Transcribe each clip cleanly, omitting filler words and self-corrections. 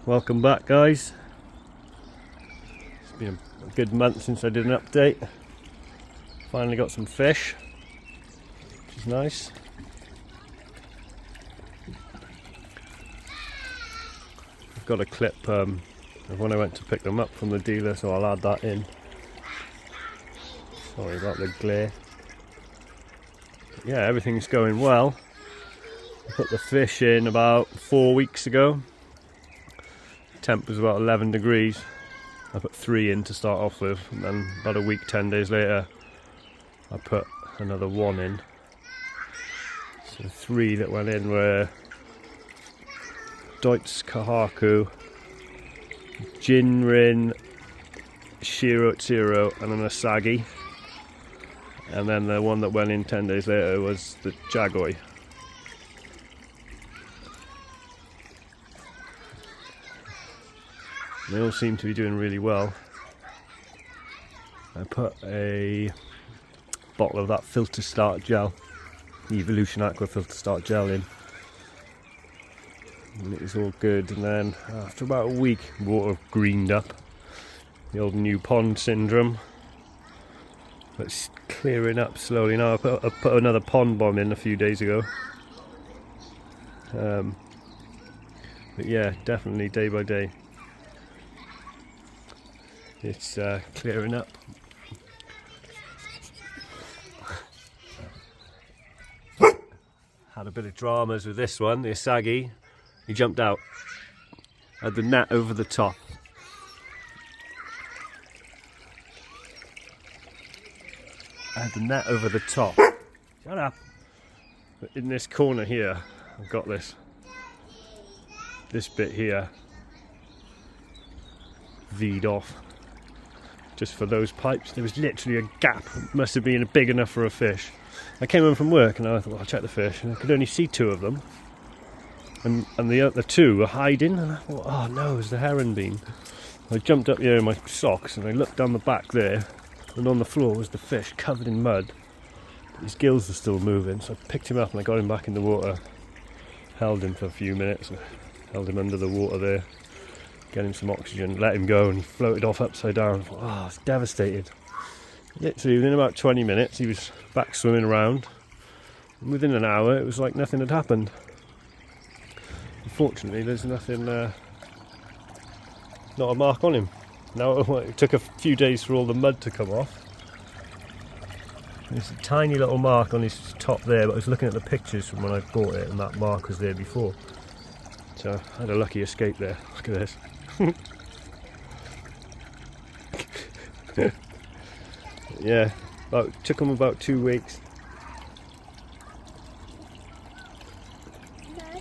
Welcome back, guys. It's been a good month since I did an update. Finally got some fish, which is nice. I've got a clip of when I went to pick them up from the dealer, so I'll add that in. Sorry about the glare. But yeah, everything's going well. I put the fish in about 4 weeks ago. Temp was about 11 degrees. I put 3 in to start off with, and then about a week, 10 days later, I put another 1 in. So 3 that went in were Deutz Kahaku, Jinrin, Shiro Tsiro, and an Asagi. And then the one that went in 10 days later was the Jagoi. They all seem to be doing really well. I put a bottle of that Filter Start gel, Evolution Aqua Filter Start gel in, and it was all good. And then after about a week, water greened up. The old new pond syndrome. But it's clearing up slowly now. I put another pond bomb in a few days ago. But yeah, definitely day by day, it's clearing up. Had a bit of dramas with this one, the Asagi. He jumped out. Had the net over the top. Shut up. But in this corner here, I've got this bit here V'd off. Just for those pipes, there was literally a gap. It must have been big enough for a fish. I came home from work and I thought, well, I'll check the fish, and I could only see 2 of them, and the other 2 were hiding, and I thought, oh no, it's the heron bean. I jumped up here in my socks and I looked down the back there, and on the floor was the fish covered in mud. His gills were still moving, so I picked him up and I got him back in the water, held him for a few minutes, held him under the water there, get him some oxygen, let him go, and he floated off upside down. I thought, oh, I was devastated. Literally within about 20 minutes he was back swimming around, and within an hour it was like nothing had happened. Unfortunately there's nothing, not a mark on him. Now it took a few days for all the mud to come off. There's a tiny little mark on his top there, but I was looking at the pictures from when I bought it and that mark was there before. So I had a lucky escape there. Look at this. Yeah, took him about 2 weeks.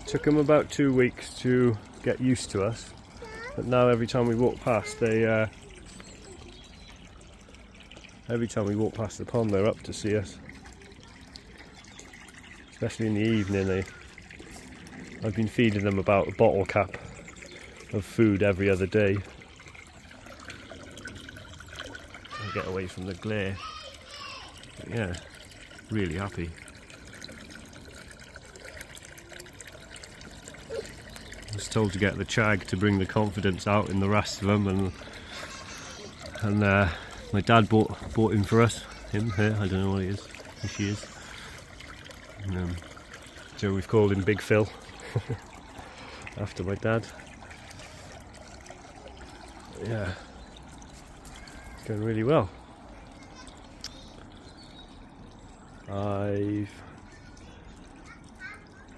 Took him about 2 weeks to get used to us, but now every time we walk past, every time we walk past the pond, they're up to see us. Especially in the evening, I've been feeding them about a bottle cap of food every other day. Get away from the glare. But yeah, really happy. I was told to get the chag to bring the confidence out in the rest of them, and my dad bought him for us. Her, I don't know what he is, who she is. And, so we've called him Big Phil after my dad. But yeah. Going really well. I've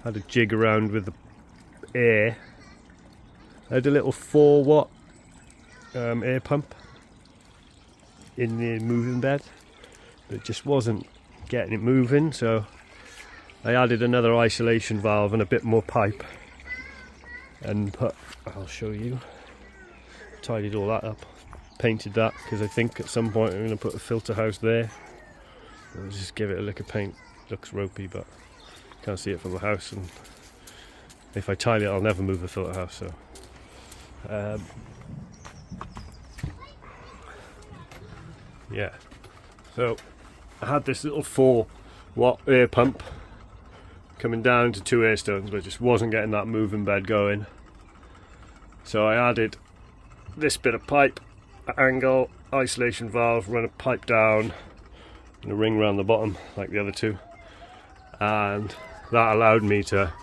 had a jig around with the air. I had a little 4-watt air pump in the moving bed, but it just wasn't getting it moving, so I added another isolation valve and a bit more pipe and I'll show you, tidied all that up. Painted that because I think at some point I'm going to put a filter house there. I'll just give it a lick of paint. Looks ropey, but can't see it from the house, and if I tile it I'll never move the filter house. So yeah, so I had this little 4-watt air pump coming down to 2 air stones, but it just wasn't getting that moving bed going. So So I added this bit of pipe, angle, isolation valve, run a pipe down and a ring around the bottom like the other two, and that allowed me to,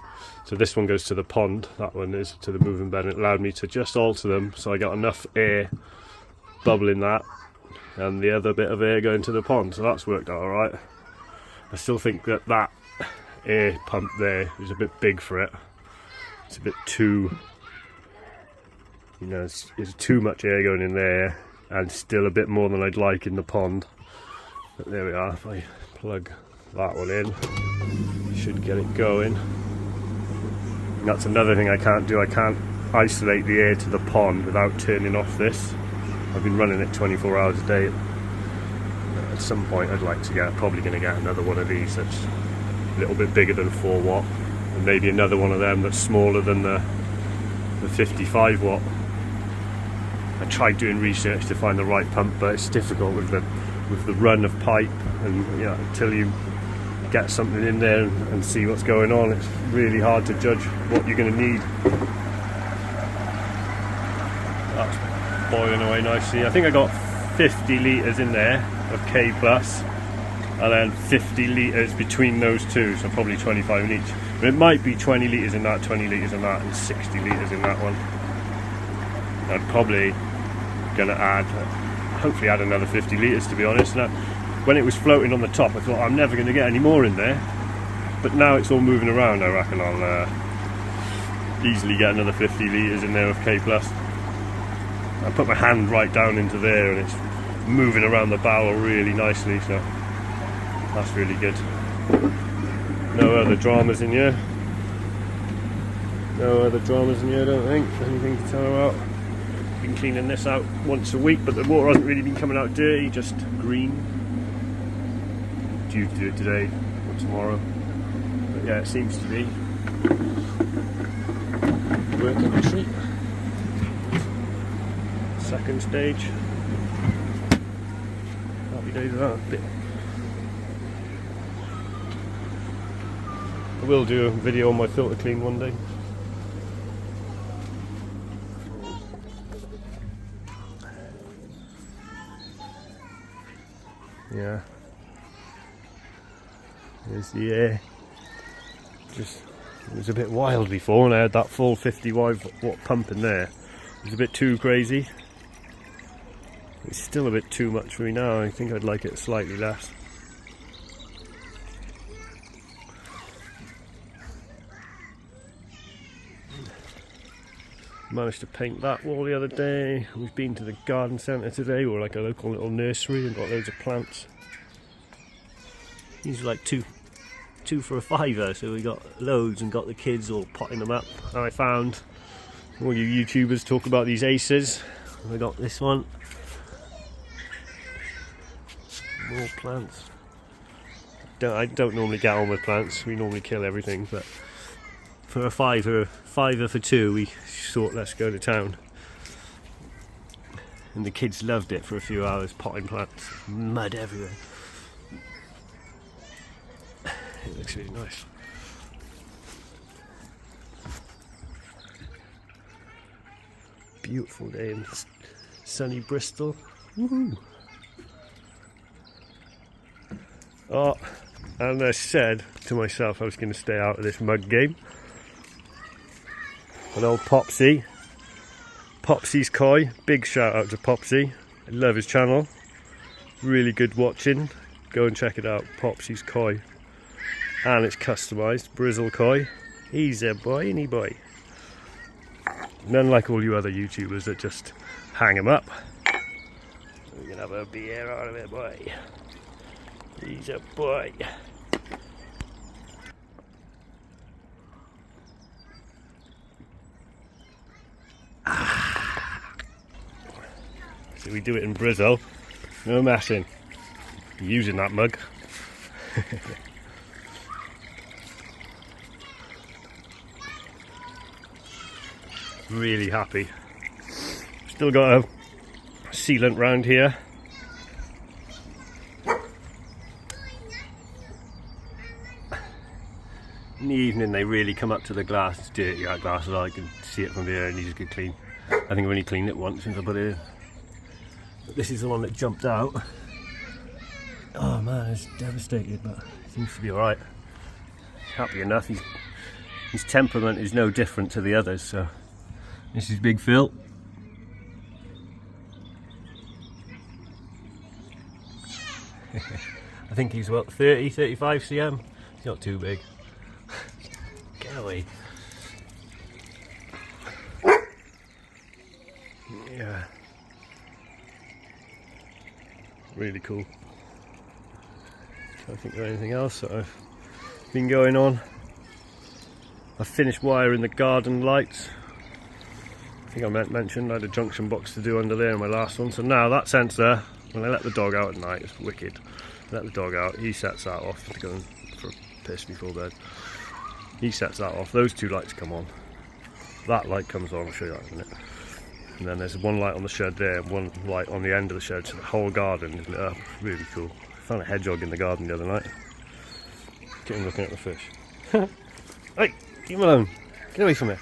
so this one goes to the pond, that one is to the moving bed, and it allowed me to just alter them so I got enough air bubbling that and the other bit of air going to the pond, so that's worked out alright. I still think that that air pump there is a bit big for it. It's a bit too, you know, it's too much air going in there and still a bit more than I'd like in the pond. But there we are, if I plug that one in, should get it going. And that's another thing I can't do, I can't isolate the air to the pond without turning off this. I've been running it 24 hours a day. At some point I'd like to get, probably going to get another one of these that's a little bit bigger than 4 watt, and maybe another one of them that's smaller than the 55 watt. I tried doing research to find the right pump, but it's difficult with the run of pipe, and you know, until you get something in there and see what's going on, it's really hard to judge what you're going to need. That's boiling away nicely. I think I got 50 litres in there of K plus, and then 50 litres between those two, so probably 25 in each. But it might be 20 litres in that, 20 litres in that, and 60 litres in that one. I'm probably going to add, hopefully add another 50 litres, to be honest. Now, when it was floating on the top, I thought I'm never going to get any more in there, but now it's all moving around. I reckon I'll easily get another 50 litres in there of K plus. I put my hand right down into there and it's moving around the barrel really nicely, so that's really good. No other dramas in here. No other dramas in here, I don't think. Anything to tell about. Been cleaning this out once a week, but the water hasn't really been coming out dirty, just green. Due to do it today or tomorrow. But yeah, it seems to be working a treat. Second stage. Happy days of that bit. I will do a video on my filter clean one day. Yeah. There's the air. Just, it was a bit wild before, and I had that full 50 watt pump in there. It was a bit too crazy. It's still a bit too much for me now. I think I'd like it slightly less. Managed to paint that wall the other day. We've been to the garden centre today, or like a local little nursery, and got loads of plants. These are like two for a £5, so we got loads and got the kids all potting them up. And I found all you YouTubers talk about these aces. I got this one. More plants. I don't normally get on with plants. We normally kill everything, but for a fiver for two, we thought let's go to town. And the kids loved it for a few hours, potting plants. Mud everywhere. It looks really nice. Beautiful day in sunny Bristol. Woohoo! Oh, and I said to myself I was going to stay out of this mug game. An old Popsy. Popsy's Koi. Big shout out to Popsy. I love his channel. Really good watching. Go and check it out. Popsy's Koi. And it's customised. Brizzle Koi. He's a boy, ain't he, boy? None like all you other YouTubers that just hang him up. We're going to have a beer out of it, boy. He's a boy. So we do it in Brazil. No messing. Using that mug. Really happy. Still got a sealant round here. In the evening they really come up to the glass. It's dirty, that glass, I can see it from here, and needs a good clean. I think I've only cleaned it once since I put it in. But this is the one that jumped out. Oh man, it's devastated, but seems to be alright. Happy enough. His temperament is no different to the others, so this is Big Phil. I think he's what, 30, 35 cm? He's not too big. Get away. Yeah. Really cool. Trying to think of anything else that I've been going on. I finished wiring the garden lights. I think I mentioned I had a junction box to do under there in my last one. So now that sensor, when I let the dog out at night, it's wicked. Let the dog out, he sets that off to go in for a piss before bed. He sets that off, those two lights come on. That light comes on, I'll show you that in a minute. And then there's one light on the shed there, and one light on the end of the shed, so the whole garden is lit up. Really cool. I found a hedgehog in the garden the other night. Get him looking at the fish. Hey, leave him alone. Get away from me.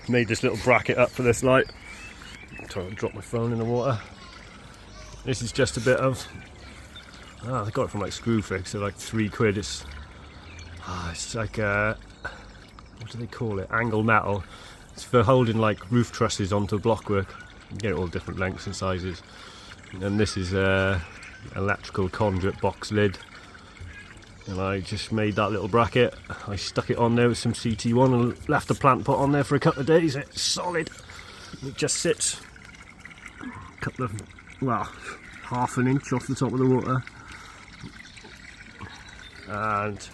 Made this little bracket up for this light. I'm trying to drop my phone in the water. This is just a bit of, I got it from like Screwfix, so like £3. It's like what do they call it? Angle metal. It's for holding like roof trusses onto blockwork. You can get it all different lengths and sizes. And this is electrical conduit box lid. And I just made that little bracket. I stuck it on there with some CT1 and left the plant pot on there for a couple of days. It's solid. It just sits a couple of, well, half an inch off the top of the water. And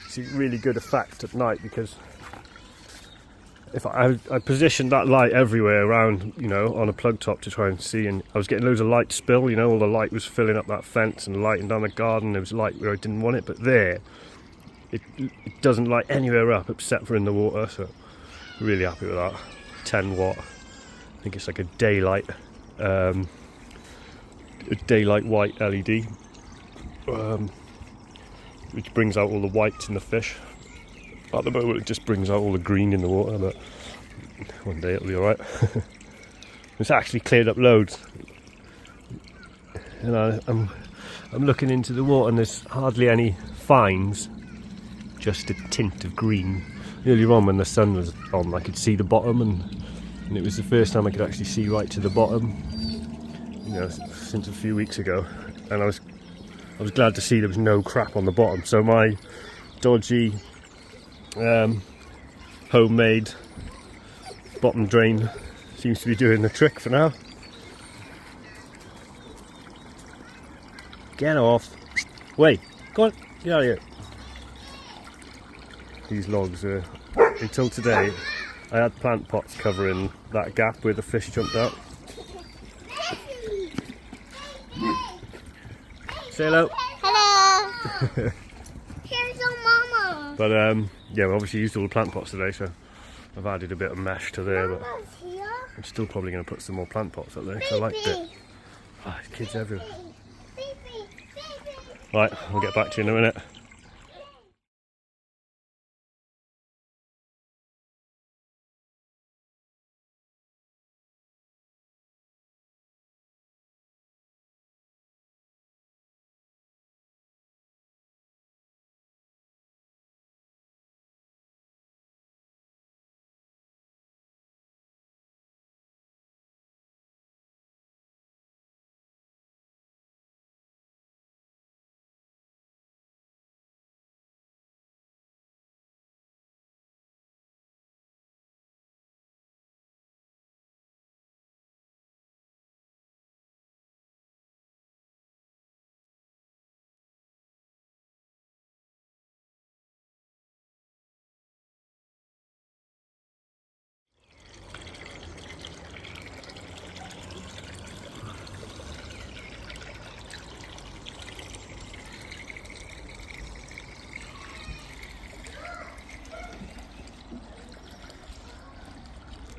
it's a really good effect at night, because if I positioned that light everywhere around, you know, on a plug top to try and see, and I was getting loads of light spill, you know, all the light was filling up that fence and lighting down the garden. There was light where I didn't want it, but there it doesn't light anywhere up except for in the water, so really happy with that. 10 watt, I think it's like a daylight white LED, which brings out all the whites in the fish. At the moment it just brings out all the green in the water, but one day it'll be alright. It's actually cleared up loads. And I'm looking into the water and there's hardly any fines, just a tint of green. Earlier on when the sun was on, I could see the bottom, and it was the first time I could actually see right to the bottom, you know, since a few weeks ago. And I was glad to see there was no crap on the bottom. So my dodgy homemade bottom drain seems to be doing the trick for now. Get off. Wait, go on, get out of here. These logs are, until today, I had plant pots covering that gap where the fish jumped out. Say hello. Hello. Here's your mama. But yeah, we obviously used all the plant pots today, so I've added a bit of mesh to there, but I'm still probably going to put some more plant pots up there because I liked it. Ah, there's kids everywhere. Right, I'll get back to you in a minute.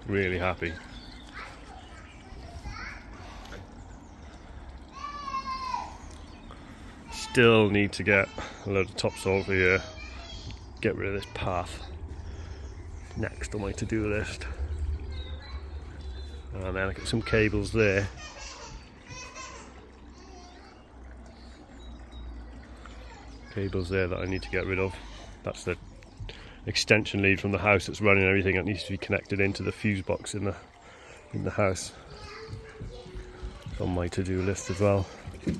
Really happy. Still need to get a load of topsoil for here, get rid of this path. next on my to-do list. And then I got some cables there. Cables there that I need to get rid of. That's the extension lead from the house that's running everything that needs to be connected into the fuse box in the house. It's on my to-do list as well. So,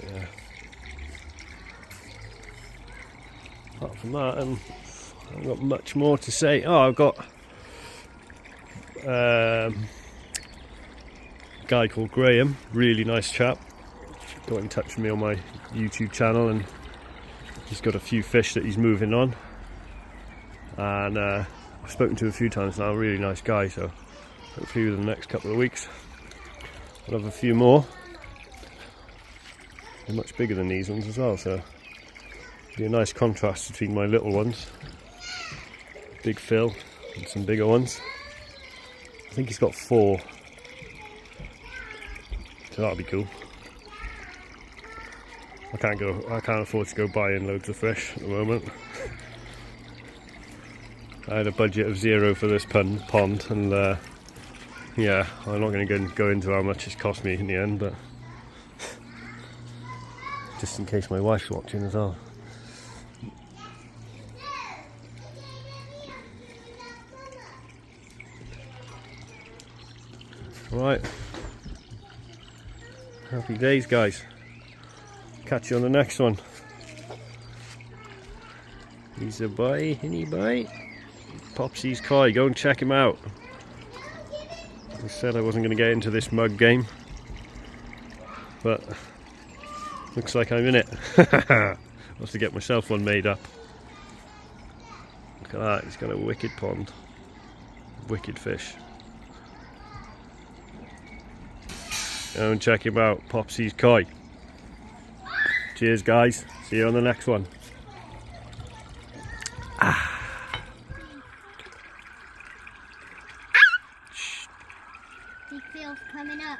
yeah. Apart from that, I haven't got much more to say. Oh, I've got a guy called Graham, really nice chap, got in touch with me on my YouTube channel, and he's got a few fish that he's moving on, and I've spoken to him a few times now. Really nice guy, so hopefully within the next couple of weeks I'll have a few more. They're much bigger than these ones as well, so it'll be a nice contrast between my little ones, Big Phil, and some bigger ones. I think he's got 4, so that'll be cool. I can't afford to go buying loads of fish at the moment. I had a budget of 0 for this pond, and yeah, I'm not going to go into how much it's cost me in the end, but just in case my wife's watching as well. Right, happy days, guys. Catch you on the next one. He's a boy, isn't he, boy? Popsy's koi, go and check him out. I said I wasn't going to get into this mug game, but looks like I'm in it. I'll have to get myself one made up. Look at that, he's got a wicked pond. Wicked fish. Go and check him out, Popsy's koi. Cheers, guys. See you on the next one. Big Phil's coming up.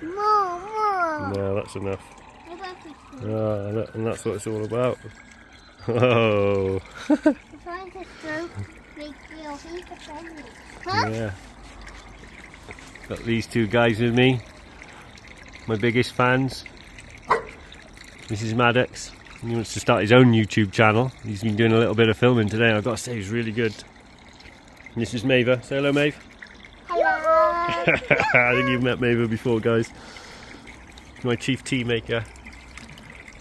More. No, that's enough. What about this one? And that's what it's all about. Oh. I'm trying to stroke Big Phil. He's a friendly. Huh? Yeah. Got these two guys with me, my biggest fans. This is Maddox. He wants to start his own YouTube channel. He's been doing a little bit of filming today, and I've got to say he's really good. And this is Mava. Say hello, Maeve. Hello. I think you've met Mava before, guys. My chief tea maker.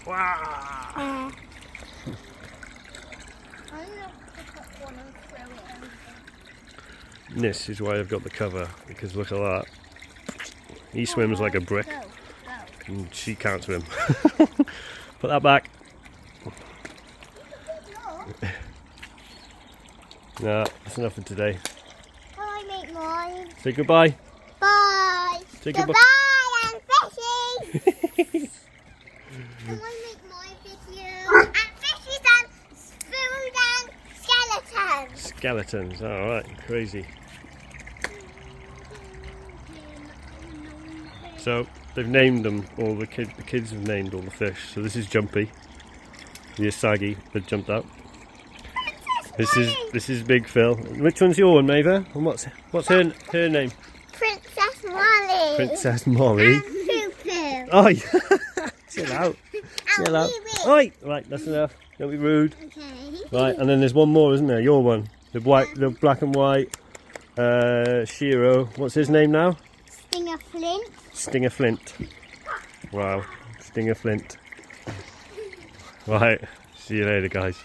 Wow. I'm going to pick up one and throw it over. This is why I've got the cover, because look at that. He swims like a brick, Go. and she can't swim. Put that back. Nah, that's enough for today. Can I make mine? Say goodbye. Bye. Say Goodbye, goodbye. and fishies. Can I make my video? And fishies and spoons and skeletons. Skeletons, alright, crazy. So, they've named them, all the kids have named all the fish. So this is Jumpy, the Asagi that jumped out. This is Big Phil. Which one's your one, Mava? And what's her name? Princess Molly. Princess Molly. And Poo-Poo. Oh, yeah. Chill out. Chill out. Oi! Right, that's enough. Don't be rude. Okay. Right, and then there's one more, isn't there? Your one. The black and white. Shiro. What's his name now? Stinger Flint. Stinger Flint. Wow. Stinger Flint. Right. See you later, guys.